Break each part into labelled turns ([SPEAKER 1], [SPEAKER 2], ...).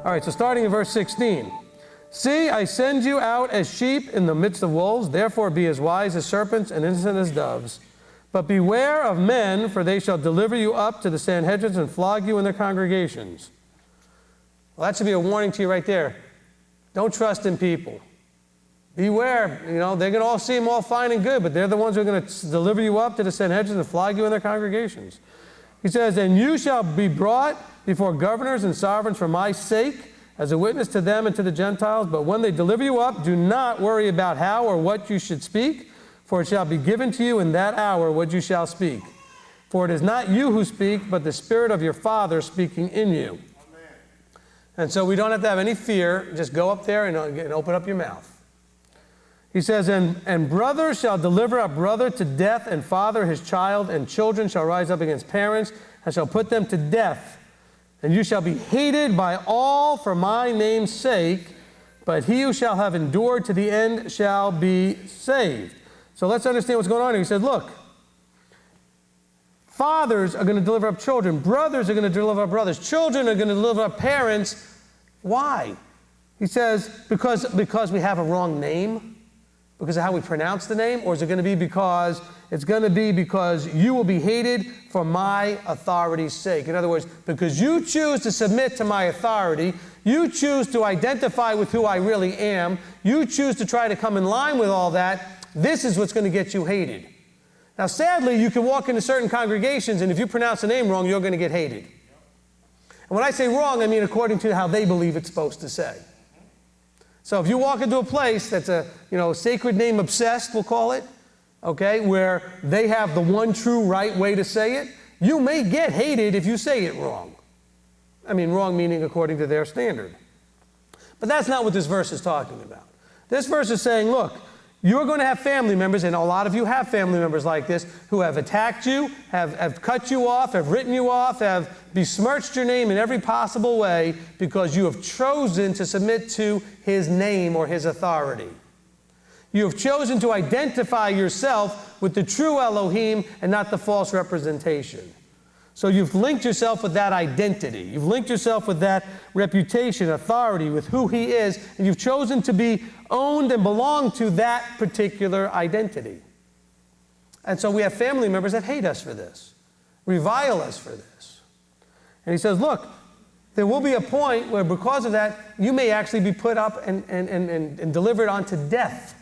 [SPEAKER 1] All right, so starting in verse 16. See, I send you out as sheep in the midst of wolves. Therefore be as wise as serpents and innocent as doves. But beware of men, for they shall deliver you up to the Sanhedrins and flog you in their congregations. Well, that should be a warning to you right there. Don't trust in people. Beware. You know, they're going to all seem all fine and good, but they're the ones who are going to deliver you up to the Sanhedrins and flog you in their congregations. He says, and you shall be brought before governors and sovereigns for my sake, as a witness to them and to the Gentiles. But when they deliver you up, do not worry about how or what you should speak, for it shall be given to you in that hour what you shall speak. For it is not you who speak, but the Spirit of your Father speaking in you. Amen. And so we don't have to have any fear. Just go up there and open up your mouth. He says, and brother shall deliver up brother to death, and father his child, and children shall rise up against parents, and shall put them to death. And you shall be hated by all for my name's sake, but he who shall have endured to the end shall be saved. So let's understand what's going on here. He said, look, fathers are going to deliver up children. Brothers are going to deliver up brothers. Children are going to deliver up parents. Why? He says, because we have a wrong name? Because of how we pronounce the name? Or is it going to be because you will be hated for my authority's sake? In other words, because you choose to submit to my authority, you choose to identify with who I really am, you choose to try to come in line with all that, this is what's going to get you hated. Now, sadly, you can walk into certain congregations, and if you pronounce the name wrong, you're going to get hated. And when I say wrong, I mean according to how they believe it's supposed to say. So if you walk into a place that's a, sacred name obsessed, we'll call it, okay, where they have the one true right way to say it, you may get hated if you say it wrong. I mean, wrong meaning according to their standard. But that's not what this verse is talking about. This verse is saying, look, you're going to have family members, and a lot of you have family members like this, who have attacked you, have cut you off, have written you off, have besmirched your name in every possible way because you have chosen to submit to his name or his authority. You have chosen to identify yourself with the true Elohim and not the false representation. So you've linked yourself with that identity. You've linked yourself with that reputation, authority, with who he is, and you've chosen to be owned and belong to that particular identity. And so we have family members that hate us for this, revile us for this. And he says, look, there will be a point where because of that, you may actually be put up and delivered onto death.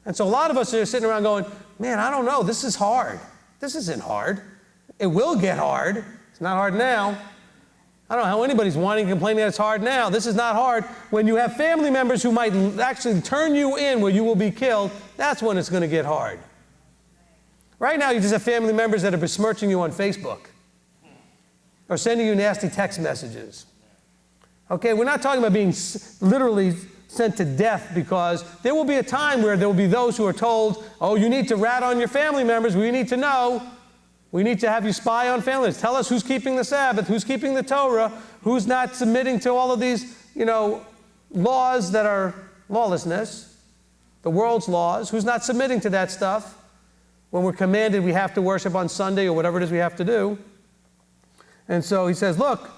[SPEAKER 1] And so a lot of us are sitting around going, man, I don't know, this is hard. This isn't hard. It will get hard. It's not hard now. I don't know how anybody's whining and complaining that it's hard now. This is not hard. When you have family members who might actually turn you in where you will be killed, that's when it's going to get hard. Right now, you just have family members that are besmirching you on Facebook or sending you nasty text messages. Okay, we're not talking about being literally sent to death, because there will be a time where there will be those who are told, oh, you need to rat on your family members. We need to know. We need to have you spy on families. Tell us who's keeping the Sabbath, who's keeping the Torah, who's not submitting to all of these, laws that are lawlessness, the world's laws, who's not submitting to that stuff when we're commanded we have to worship on Sunday or whatever it is we have to do. And so he says, look,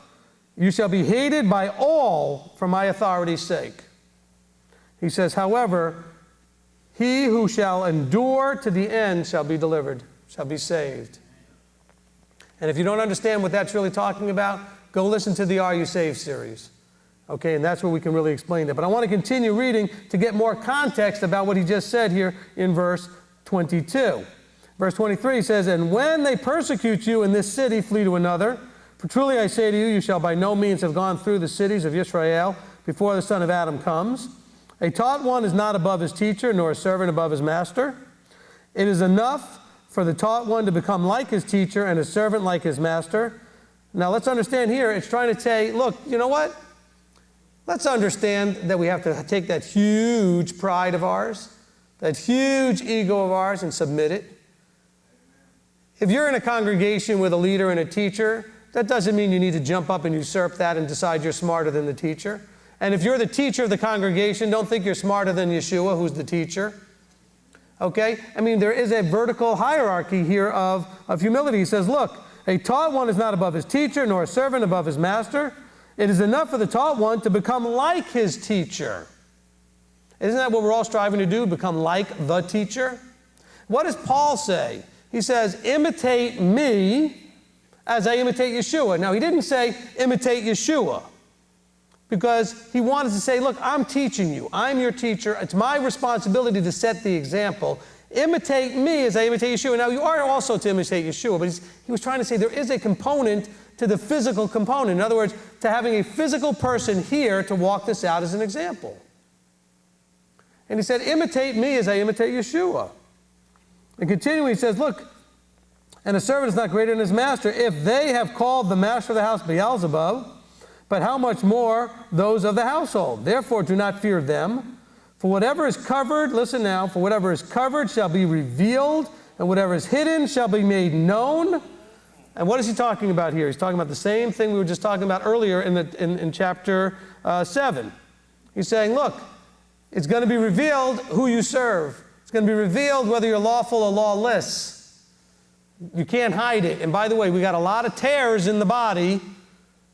[SPEAKER 1] you shall be hated by all for my authority's sake. He says, however, he who shall endure to the end shall be delivered, shall be saved. And if you don't understand what that's really talking about, go listen to the Are You Saved series. Okay, and that's where we can really explain that. But I want to continue reading to get more context about what he just said here in verse 22. Verse 23 says, and when they persecute you in this city, flee to another. For truly I say to you, you shall by no means have gone through the cities of Israel before the Son of Adam comes. A taught one is not above his teacher, nor a servant above his master. It is enough for the taught one to become like his teacher and a servant like his master. Now let's understand here, it's trying to say, look, you know what? Let's understand that we have to take that huge pride of ours, that huge ego of ours, and submit it. If you're in a congregation with a leader and a teacher, that doesn't mean you need to jump up and usurp that and decide you're smarter than the teacher. And if you're the teacher of the congregation, don't think you're smarter than Yeshua, who's the teacher. Okay? I mean, there is a vertical hierarchy here of humility. He says, look, a taught one is not above his teacher, nor a servant above his master. It is enough for the taught one to become like his teacher. Isn't that what we're all striving to do, become like the teacher? What does Paul say? He says, imitate me as I imitate Yeshua. Now, he didn't say imitate Yeshua, because he wanted to say, look, I'm teaching you. I'm your teacher. It's my responsibility to set the example. Imitate me as I imitate Yeshua. Now, you are also to imitate Yeshua, but he was trying to say there is a component to the physical component. In other words, to having a physical person here to walk this out as an example. And he said, imitate me as I imitate Yeshua. And continuing, he says, look, and a servant is not greater than his master. If they have called the master of the house Beelzebub, but how much more those of the household? Therefore, do not fear them. For whatever is covered, listen now, for whatever is covered shall be revealed, and whatever is hidden shall be made known. And what is he talking about here? He's talking about the same thing we were just talking about earlier in chapter 7. He's saying, look, it's going to be revealed who you serve. It's going to be revealed whether you're lawful or lawless. You can't hide it. And by the way, we got a lot of tares in the body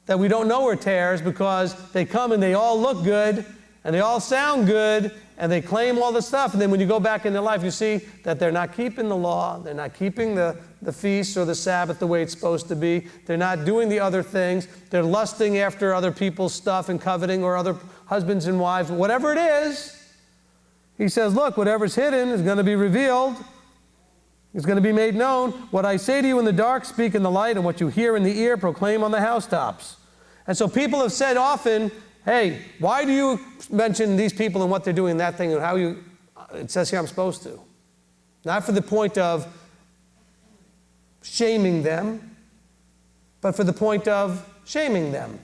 [SPEAKER 1] that we don't know are tares because they come and they all look good and they all sound good and they claim all this stuff. And then when you go back in their life, you see that they're not keeping the law. They're not keeping the feast or the Sabbath the way it's supposed to be. They're not doing the other things. They're lusting after other people's stuff and coveting, or other husbands and wives, whatever it is. He says, look, whatever's hidden is going to be revealed. It's going to be made known. What I say to you in the dark, speak in the light, and what you hear in the ear, proclaim on the housetops. And so people have said often, hey, why do you mention these people and what they're doing, that thing, and how you, it says here I'm supposed to. Not for the point of shaming them, but for the point of shaming them.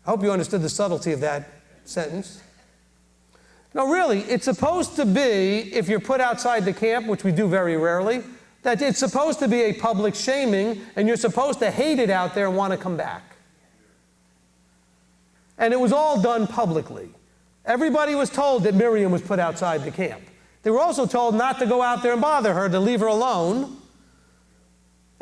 [SPEAKER 1] I hope you understood the subtlety of that sentence. No, really, it's supposed to be, if you're put outside the camp, which we do very rarely, that it's supposed to be a public shaming, and you're supposed to hate it out there and want to come back. And it was all done publicly. Everybody was told that Miriam was put outside the camp. They were also told not to go out there and bother her, to leave her alone,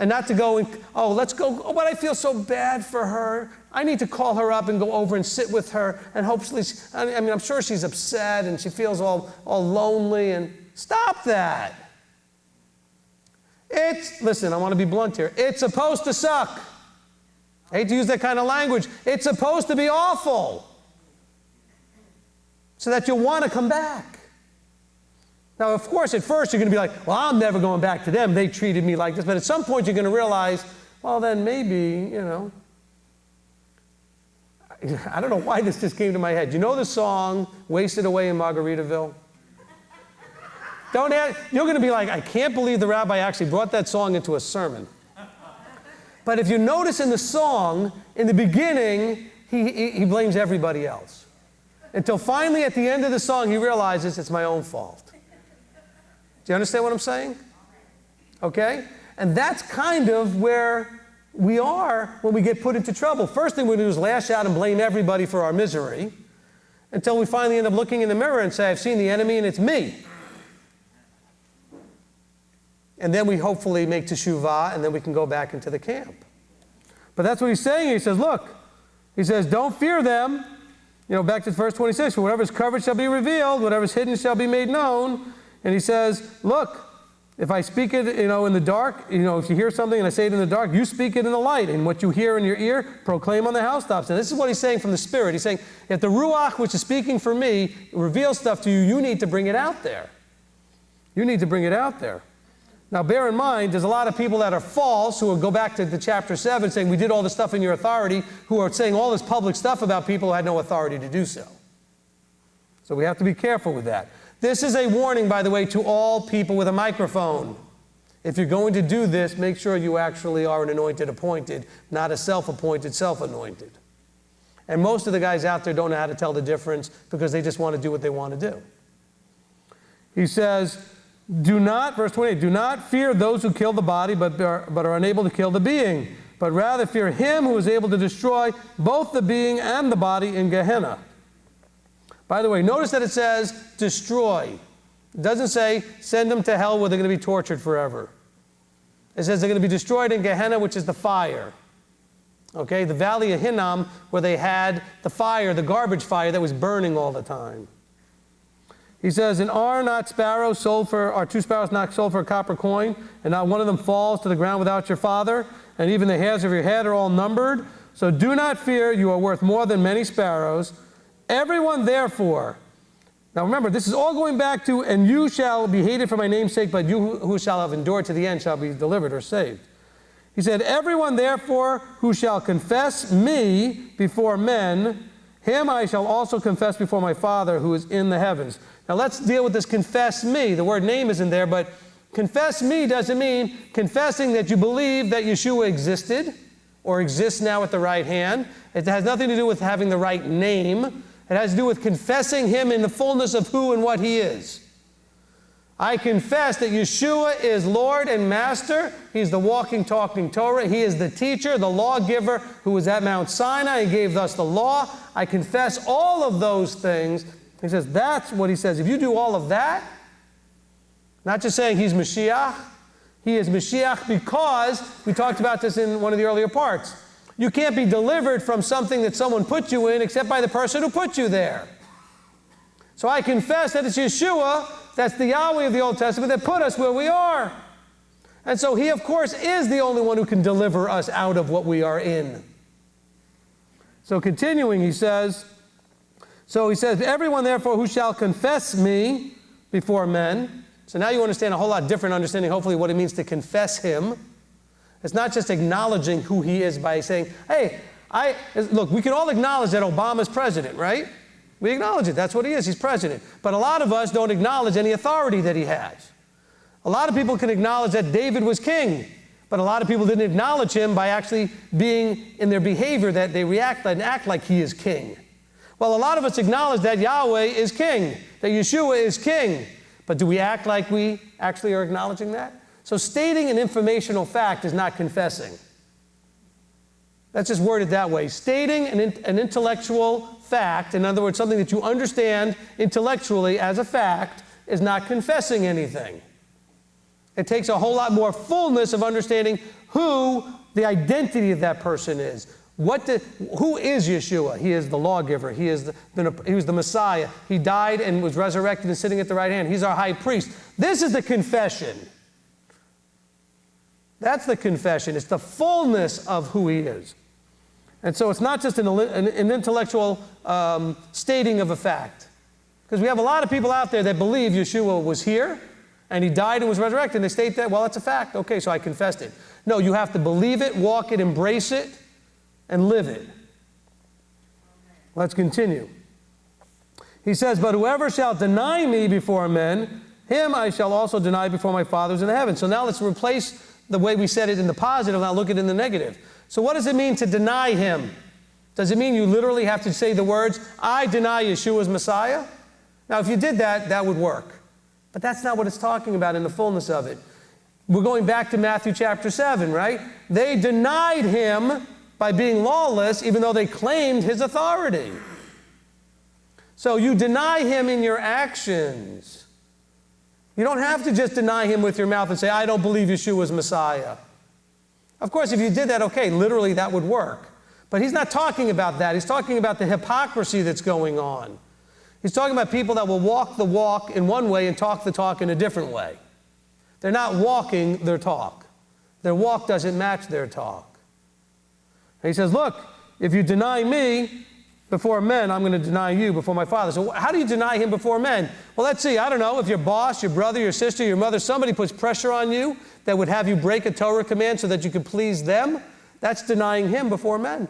[SPEAKER 1] and not to go and, oh, let's go, oh, but I feel so bad for her. I need to call her up and go over and sit with her, and hopefully, I'm sure she's upset and she feels all lonely, and stop that. Listen, I want to be blunt here. It's supposed to suck. I hate to use that kind of language. It's supposed to be awful so that you'll want to come back. Now, of course, at first you're going to be like, well, I'm never going back to them. They treated me like this. But at some point you're going to realize, well, then maybe, I don't know why this just came to my head. You know the song, Wasted Away in Margaritaville? You're going to be like, I can't believe the rabbi actually brought that song into a sermon. But if you notice in the song, in the beginning, he blames everybody else. Until finally at the end of the song, he realizes it's my own fault. Do you understand what I'm saying? Okay? And that's kind of where we are when we get put into trouble. First thing we do is lash out and blame everybody for our misery, until we finally end up looking in the mirror and say, I've seen the enemy and it's me. And then we hopefully make teshuvah, and then we can go back into the camp. But that's what he's saying. He says, look, he says, don't fear them. Back to verse 26, for whatever is covered shall be revealed, whatever is hidden shall be made known. And he says, look, if I speak it, in the dark, if you hear something and I say it in the dark, you speak it in the light. And what you hear in your ear, proclaim on the housetops. And this is what he's saying from the Spirit. He's saying, if the Ruach, which is speaking for me, reveals stuff to you, you need to bring it out there. You need to bring it out there. Now, bear in mind, there's a lot of people that are false who will go back to the chapter 7 saying, we did all this stuff in your authority, who are saying all this public stuff about people who had no authority to do so. So we have to be careful with that. This is a warning, by the way, to all people with a microphone. If you're going to do this, make sure you actually are an anointed appointed, not a self-appointed, self-anointed. And most of the guys out there don't know how to tell the difference because they just want to do what they want to do. He says, verse 28, do not fear those who kill the body, but are unable to kill the being, but rather fear him who is able to destroy both the being and the body in Gehenna. By the way, notice that it says destroy. It doesn't say send them to hell where they're going to be tortured forever. It says they're going to be destroyed in Gehenna, which is the fire. Okay, the valley of Hinnom, where they had the fire, the garbage fire that was burning all the time. He says, and are two sparrows not sold for a copper coin, and not one of them falls to the ground without your Father, and even the hairs of your head are all numbered? So do not fear, you are worth more than many sparrows. Everyone therefore, now remember, this is all going back to, and you shall be hated for my name's sake, but you who shall have endured to the end shall be delivered or saved. He said, everyone therefore who shall confess me before men, him I shall also confess before my Father who is in the heavens. Now let's deal with this confess me. The word name isn't there, but confess me doesn't mean confessing that you believe that Yeshua existed or exists now at the right hand. It has nothing to do with having the right name. It has to do with confessing him in the fullness of who and what he is. I confess that Yeshua is Lord and Master. He's the walking, talking Torah. He is the teacher, the lawgiver who was at Mount Sinai and gave us the law. I confess all of those things. He says, that's what he says. If you do all of that, not just saying he's Mashiach, he is Mashiach because, we talked about this in one of the earlier parts, you can't be delivered from something that someone put you in except by the person who put you there. So I confess that it's Yeshua, that's the Yahweh of the Old Testament, that put us where we are. And so he, of course, is the only one who can deliver us out of what we are in. So continuing, he says, everyone therefore who shall confess me before men. So now you understand a whole lot different understanding, hopefully, what it means to confess him. It's not just acknowledging who he is by saying, hey, look, we can all acknowledge that Obama's president, right? We acknowledge it. That's what he is. He's president. But a lot of us don't acknowledge any authority that he has. A lot of people can acknowledge that David was king, but a lot of people didn't acknowledge him by actually being in their behavior that they react and act like he is king. Well, a lot of us acknowledge that Yahweh is king, that Yeshua is king, but do we act like we actually are acknowledging that? So stating an informational fact is not confessing. That's just worded that way. Stating an intellectual fact, in other words, something that you understand intellectually as a fact, is not confessing anything. It takes a whole lot more fullness of understanding who the identity of that person is. Who is Yeshua? He is the lawgiver. He was the Messiah. He died and was resurrected and sitting at the right hand. He's our high priest. This is the confession. That's the confession. It's the fullness of who he is. And so it's not just an intellectual stating of a fact. Because we have a lot of people out there that believe Yeshua was here and he died and was resurrected. And they state that, well, it's a fact. Okay, so I confessed it. No, you have to believe it, walk it, embrace it, and live it. Let's continue. He says, but whoever shall deny me before men, him I shall also deny before my Father who's in the heavens. So now let's replace the way we said it in the positive, now look at it in the negative. So what does it mean to deny him? Does it mean you literally have to say the words, I deny Yeshua's Messiah? Now, if you did that, that would work. But that's not what it's talking about in the fullness of it. We're going back to Matthew chapter 7, right? They denied him by being lawless, even though they claimed his authority. So you deny him in your actions. You don't have to just deny him with your mouth and say, I don't believe Yeshua's Messiah. Of course, if you did that, okay, literally that would work. But he's not talking about that. He's talking about the hypocrisy that's going on. He's talking about people that will walk the walk in one way and talk the talk in a different way. They're not walking their talk. Their walk doesn't match their talk. And he says, look, if you deny me before men, I'm going to deny you before my Father. So how do you deny him before men? Well, let's see. I don't know. If your boss, your brother, your sister, your mother, somebody puts pressure on you that would have you break a Torah command so that you could please them, that's denying him before men.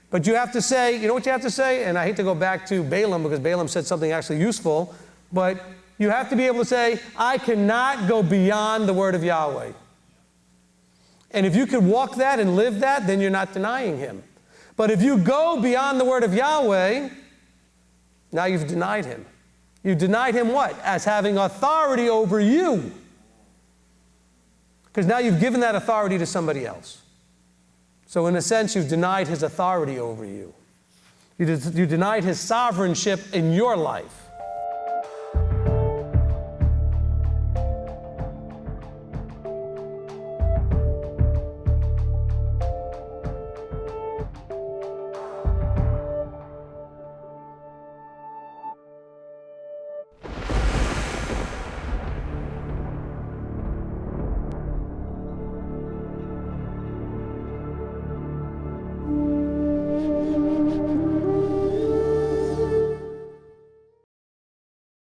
[SPEAKER 1] But you have to say, you know what you have to say? And I hate to go back to Balaam because Balaam said something actually useful, but you have to be able to say, I cannot go beyond the word of Yahweh. And if you could walk that and live that, then you're not denying him. But if you go beyond the word of Yahweh, now you've denied him. You've denied him what? As having authority over you. Because now you've given that authority to somebody else. So in a sense, you've denied his authority over you. You denied his sovereignship in your life.